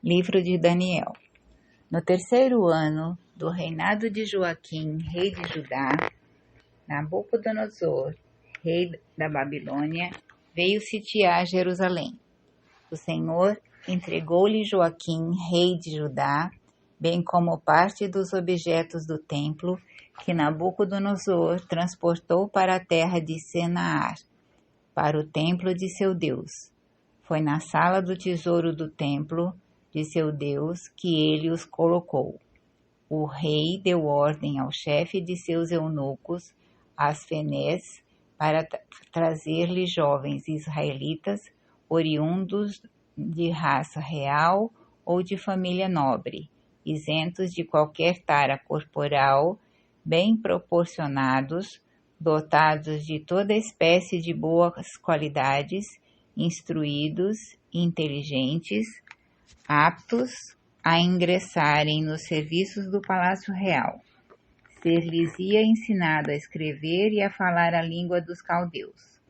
Livro de Daniel. No terceiro ano do reinado de Joaquim, rei de Judá, Nabucodonosor, rei da Babilônia, veio sitiar Jerusalém. O Senhor entregou-lhe Joaquim, rei de Judá, bem como parte dos objetos do templo que Nabucodonosor transportou para a terra de Senaar, para o templo de seu Deus. Foi na sala do tesouro do templo de seu Deus que ele os colocou. O rei deu ordem ao chefe de seus eunucos, Asfenés, para trazer-lhe jovens israelitas, oriundos de raça real ou de família nobre, isentos de qualquer tara corporal, bem proporcionados, dotados de toda espécie de boas qualidades, instruídos, inteligentes, aptos a ingressarem nos serviços do Palácio Real. Ser-lhes-ia ensinado a escrever e a falar a língua dos caldeus.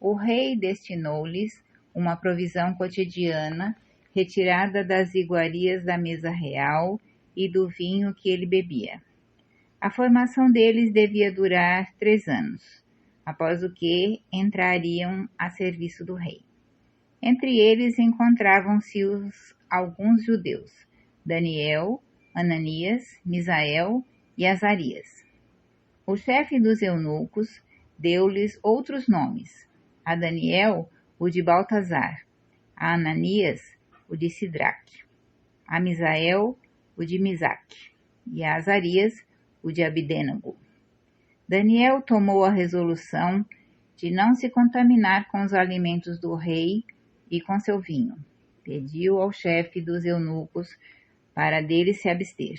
O rei destinou-lhes uma provisão cotidiana, retirada das iguarias da mesa real e do vinho que ele bebia. A formação deles devia durar 3 anos, após o que entrariam a serviço do rei. Entre eles encontravam-se alguns judeus, Daniel, Ananias, Misael e Azarias. O chefe dos eunucos deu-lhes outros nomes: a Daniel, o de Baltazar; a Ananias, o de Sidraque; a Misael, o de Misaque; e a Azarias, o de Abdênego. Daniel tomou a resolução de não se contaminar com os alimentos do rei e com seu vinho. Pediu ao chefe dos eunucos para dele se abster.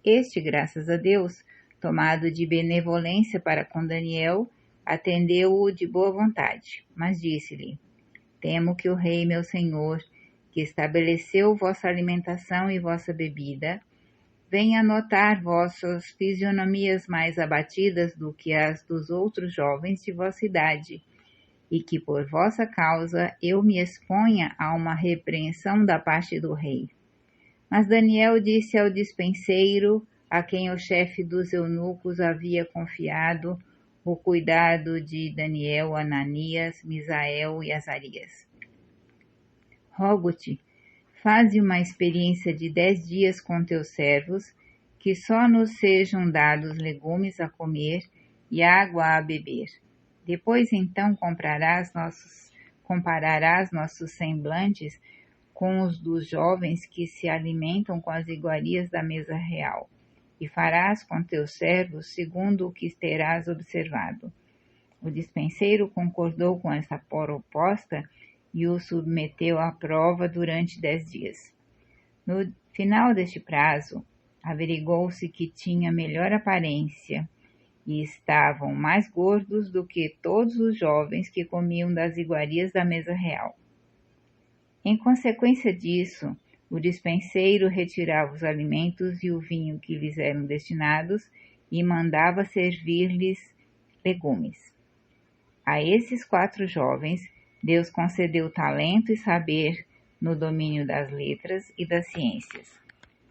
Este, graças a Deus, tomado de benevolência para com Daniel, atendeu-o de boa vontade, mas disse-lhe: temo que o rei, meu senhor, que estabeleceu vossa alimentação e vossa bebida, venha notar vossas fisionomias mais abatidas do que as dos outros jovens de vossa idade, e que por vossa causa eu me exponha a uma repreensão da parte do rei. Mas Daniel disse ao dispenseiro, a quem o chefe dos eunucos havia confiado o cuidado de Daniel, Ananias, Misael e Azarias: rogo-te, faze uma experiência de 10 dias com teus servos, que só nos sejam dados legumes a comer e água a beber. Depois então compararás nossos semblantes com os dos jovens que se alimentam com as iguarias da mesa real, e farás com teus servos segundo o que terás observado. O dispenseiro concordou com essa proposta e o submeteu à prova durante 10 dias. No final deste prazo, averigou-se que tinha melhor aparência e estavam mais gordos do que todos os jovens que comiam das iguarias da mesa real. Em consequência disso, o dispenseiro retirava os alimentos e o vinho que lhes eram destinados e mandava servir-lhes legumes. A esses 4 jovens, Deus concedeu talento e saber no domínio das letras e das ciências.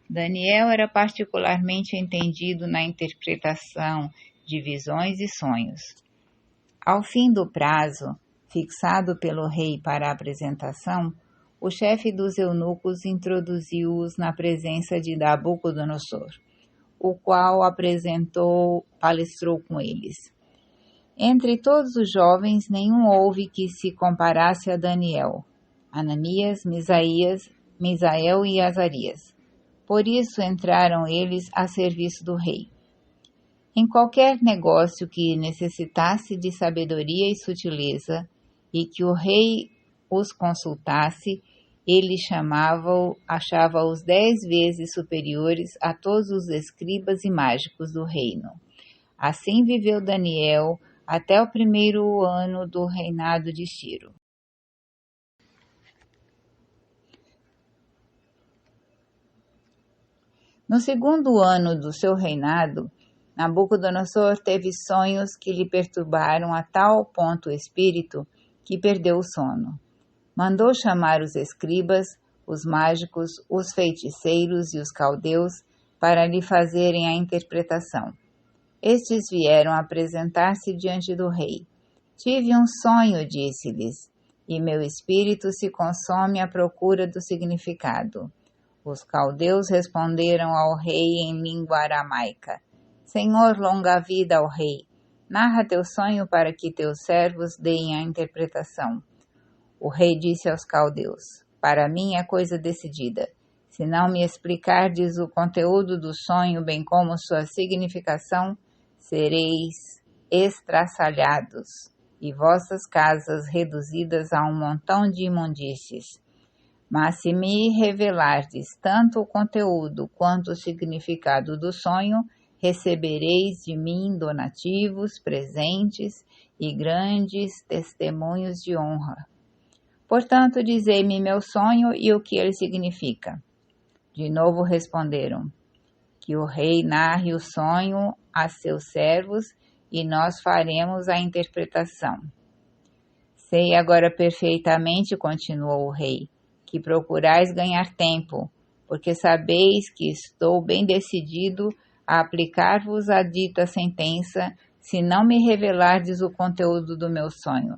Daniel era particularmente entendido na interpretação de visões e sonhos. Ao fim do prazo, fixado pelo rei para a apresentação, o chefe dos eunucos introduziu-os na presença de Nabucodonosor, o qual palestrou com eles. Entre todos os jovens, nenhum houve que se comparasse a Daniel, Ananias, Misael e Azarias. Por isso entraram eles a serviço do rei. Em qualquer negócio que necessitasse de sabedoria e sutileza, e que o rei os consultasse, ele achava-os 10 vezes superiores a todos os escribas e mágicos do reino. Assim viveu Daniel até o 1º ano do reinado de Ciro. No 2º ano do seu reinado, Nabucodonosor teve sonhos que lhe perturbaram a tal ponto o espírito que perdeu o sono. Mandou chamar os escribas, os mágicos, os feiticeiros e os caldeus para lhe fazerem a interpretação. Estes vieram apresentar-se diante do rei. Tive um sonho, disse-lhes, e meu espírito se consome à procura do significado. Os caldeus responderam ao rei em língua aramaica: Senhor, longa vida ao rei. Narra teu sonho para que teus servos deem a interpretação. O rei disse aos caldeus: Para mim é coisa decidida. Se não me explicardes o conteúdo do sonho, bem como sua significação, sereis estraçalhados e vossas casas reduzidas a um montão de imundícies. Mas se me revelardes tanto o conteúdo quanto o significado do sonho, recebereis de mim donativos, presentes e grandes testemunhos de honra. Portanto, dizei-me meu sonho e o que ele significa. De novo responderam: Que o rei narre o sonho a seus servos e nós faremos a interpretação. Sei agora perfeitamente, continuou o rei, que procurais ganhar tempo, porque sabeis que estou bem decidido a aplicar-vos a dita sentença, se não me revelardes o conteúdo do meu sonho.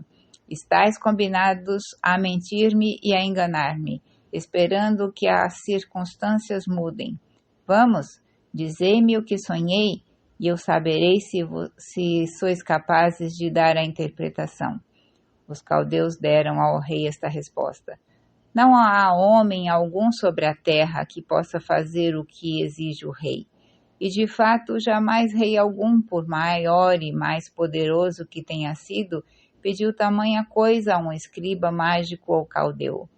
Estais combinados a mentir-me e a enganar-me, esperando que as circunstâncias mudem. Vamos, dizei-me o que sonhei, e eu saberei se sois capazes de dar a interpretação. Os caldeus deram ao rei esta resposta: Não há homem algum sobre a terra que possa fazer o que exige o rei. E de fato, jamais rei algum, por maior e mais poderoso que tenha sido, pediu tamanha coisa a um escriba mágico ou caldeu.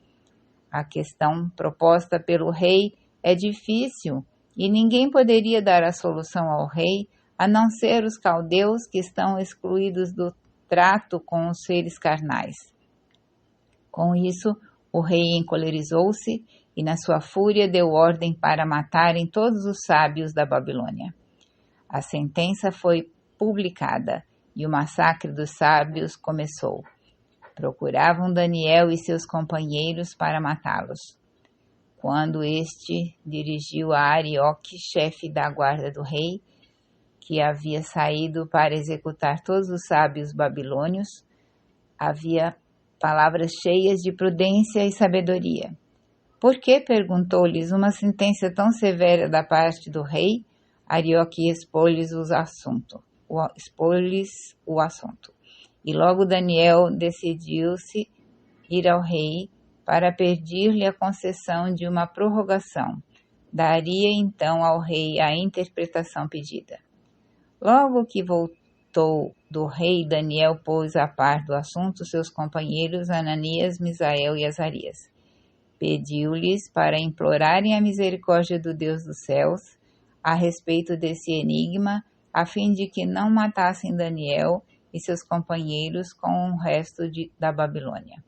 A questão proposta pelo rei é difícil e ninguém poderia dar a solução ao rei, a não ser os caldeus que estão excluídos do trato com os seres carnais. Com isso, o rei encolerizou-se e, na sua fúria, deu ordem para matarem todos os sábios da Babilônia. A sentença foi publicada e o massacre dos sábios começou. Procuravam Daniel e seus companheiros para matá-los. Quando este dirigiu a Arioque, chefe da guarda do rei, que havia saído para executar todos os sábios babilônios, havia palavras cheias de prudência e sabedoria. Por que, perguntou-lhes, uma sentença tão severa da parte do rei? Arioque expôs-lhes o assunto. E logo Daniel decidiu-se ir ao rei para pedir-lhe a concessão de uma prorrogação. Daria então ao rei a interpretação pedida. Logo que voltou do rei, Daniel pôs a par do assunto seus companheiros Ananias, Misael e Azarias. Pediu-lhes para implorarem a misericórdia do Deus dos céus a respeito desse enigma, a fim de que não matassem Daniel e seus companheiros com o resto da Babilônia.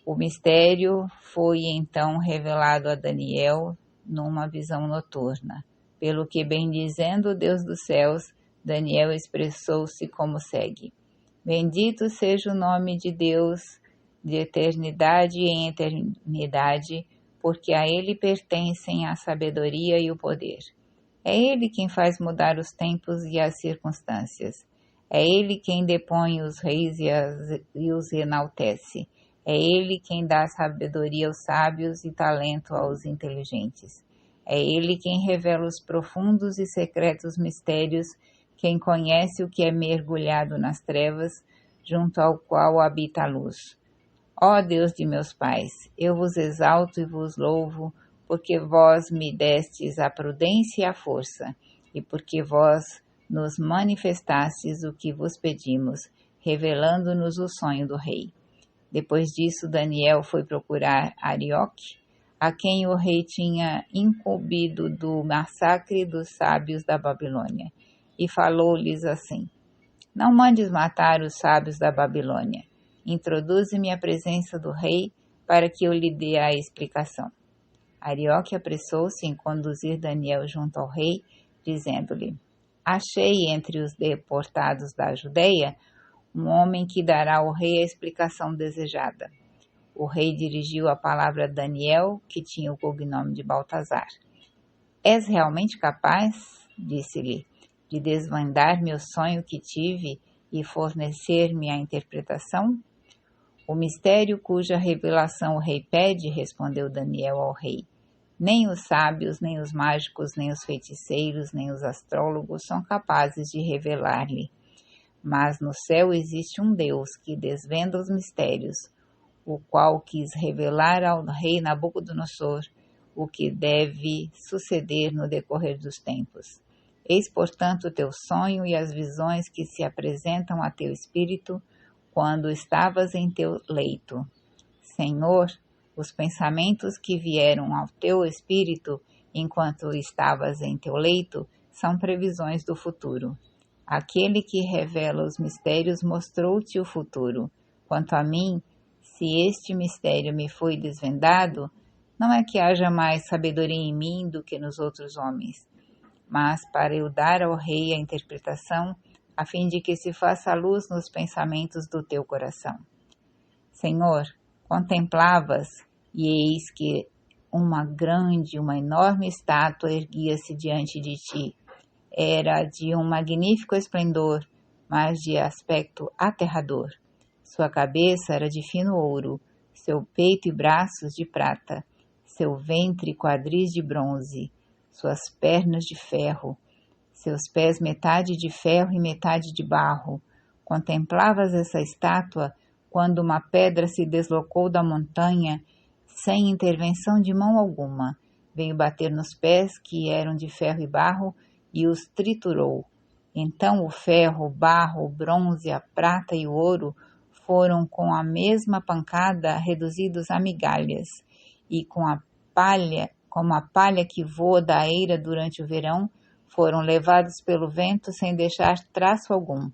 O mistério foi então revelado a Daniel numa visão noturna. Pelo que, bendizendo o Deus dos céus, Daniel expressou-se como segue: Bendito seja o nome de Deus de eternidade em eternidade, porque a ele pertencem a sabedoria e o poder. É ele quem faz mudar os tempos e as circunstâncias. É ele quem depõe os reis e os enaltece. É ele quem dá sabedoria aos sábios e talento aos inteligentes. É ele quem revela os profundos e secretos mistérios, quem conhece o que é mergulhado nas trevas, junto ao qual habita a luz. Ó Deus de meus pais, eu vos exalto e vos louvo, porque vós me destes a prudência e a força, e porque vós nos manifestastes o que vos pedimos, revelando-nos o sonho do rei. Depois disso, Daniel foi procurar Arioque, a quem o rei tinha incumbido do massacre dos sábios da Babilônia, e falou-lhes assim: Não mandes matar os sábios da Babilônia. Introduze-me à presença do rei, para que eu lhe dê a explicação. Arioque apressou-se em conduzir Daniel junto ao rei, dizendo-lhe: Achei entre os deportados da Judeia um homem que dará ao rei a explicação desejada. O rei dirigiu a palavra a Daniel, que tinha o cognome de Baltazar. És realmente capaz, disse-lhe, de desvendar-me o sonho que tive e fornecer-me a interpretação? O mistério cuja revelação o rei pede, respondeu Daniel ao rei. Nem os sábios, nem os mágicos, nem os feiticeiros, nem os astrólogos são capazes de revelar-lhe. Mas no céu existe um Deus que desvenda os mistérios, o qual quis revelar ao rei Nabucodonosor o que deve suceder no decorrer dos tempos. Eis, portanto, o teu sonho e as visões que se apresentam a teu espírito quando estavas em teu leito. Senhor, os pensamentos que vieram ao teu espírito enquanto estavas em teu leito são previsões do futuro. Aquele que revela os mistérios mostrou-te o futuro. Quanto a mim, se este mistério me foi desvendado, não é que haja mais sabedoria em mim do que nos outros homens, mas para eu dar ao rei a interpretação, a fim de que se faça luz nos pensamentos do teu coração. Senhor, contemlavas, e eis que uma enorme estátua erguia-se diante de ti. Era de um magnífico esplendor, mas de aspecto aterrador. Sua cabeça era de fino ouro, seu peito e braços de prata, seu ventre e quadris de bronze, suas pernas de ferro, seus pés metade de ferro e metade de barro. Contemplavas essa estátua quando uma pedra se deslocou da montanha sem intervenção de mão alguma. Veio bater nos pés, que eram de ferro e barro, e os triturou. Então o ferro, o barro, o bronze, a prata e o ouro foram com a mesma pancada reduzidos a migalhas, e como a palha que voa da eira durante o verão, foram levados pelo vento sem deixar traço algum.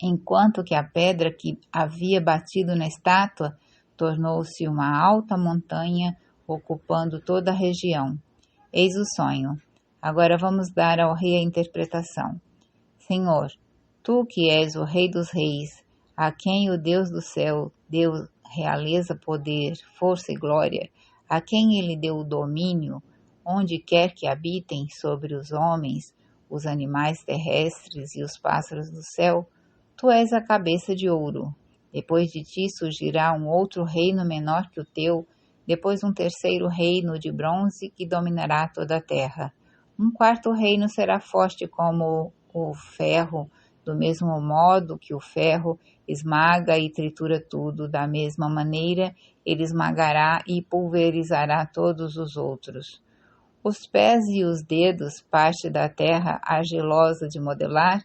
Enquanto que a pedra que havia batido na estátua tornou-se uma alta montanha, ocupando toda a região. Eis o sonho. Agora vamos dar ao rei a interpretação. Senhor, tu que és o rei dos reis, a quem o Deus do céu deu realeza, poder, força e glória, a quem ele deu o domínio, onde quer que habitem sobre os homens, os animais terrestres e os pássaros do céu, tu és a cabeça de ouro. Depois de ti surgirá um outro reino menor que o teu, depois um terceiro reino de bronze que dominará toda a terra. Um quarto reino será forte como o ferro, do mesmo modo que o ferro esmaga e tritura tudo, da mesma maneira ele esmagará e pulverizará todos os outros. Os pés e os dedos, parte da terra argilosa de modelar,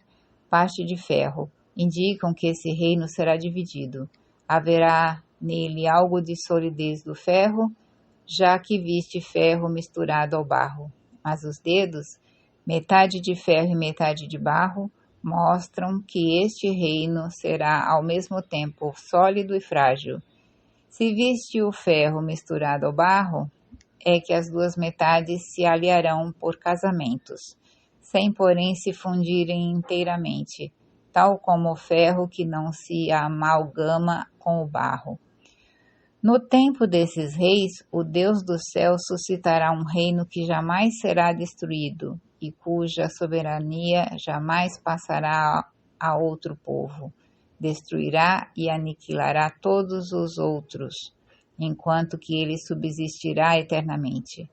parte de ferro, indicam que esse reino será dividido. Haverá nele algo de solidez do ferro, já que viste ferro misturado ao barro. Mas os dedos, metade de ferro e metade de barro, mostram que este reino será ao mesmo tempo sólido e frágil. Se viste o ferro misturado ao barro, é que as duas metades se aliarão por casamentos, sem porém se fundirem inteiramente, tal como o ferro que não se amalgama com o barro. No tempo desses reis, o Deus do céu suscitará um reino que jamais será destruído e cuja soberania jamais passará a outro povo. Destruirá e aniquilará todos os outros, enquanto que ele subsistirá eternamente.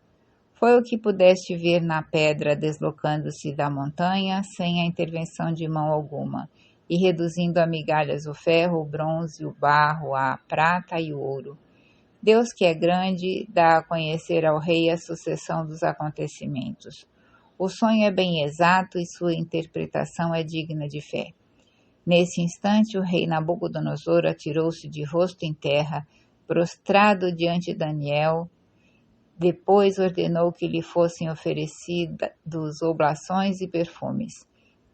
Foi o que pudeste ver na pedra deslocando-se da montanha sem a intervenção de mão alguma, e reduzindo a migalhas o ferro, o bronze, o barro, a prata e o ouro. Deus, que é grande, dá a conhecer ao rei a sucessão dos acontecimentos. O sonho é bem exato e sua interpretação é digna de fé. Nesse instante, o rei Nabucodonosor atirou-se de rosto em terra, prostrado diante de Daniel. Depois ordenou que lhe fossem oferecidos oblações e perfumes.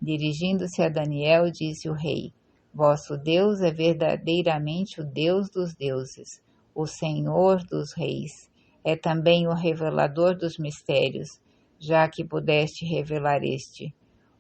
Dirigindo-se a Daniel, disse o rei: Vosso Deus é verdadeiramente o Deus dos deuses, o Senhor dos reis. É também o revelador dos mistérios, já que pudeste revelar este.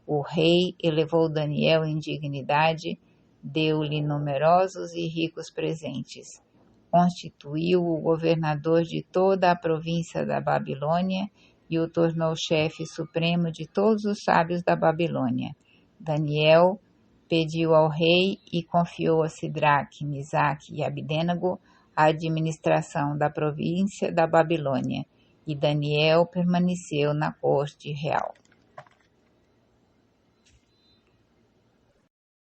O rei elevou Daniel em dignidade, deu-lhe numerosos e ricos presentes. constituiu o governador de toda a província da Babilônia e o tornou chefe supremo de todos os sábios da Babilônia. Daniel pediu ao rei e confiou a Sidraque, Misaque e Abdênago a administração da província da Babilônia, e Daniel permaneceu na corte real.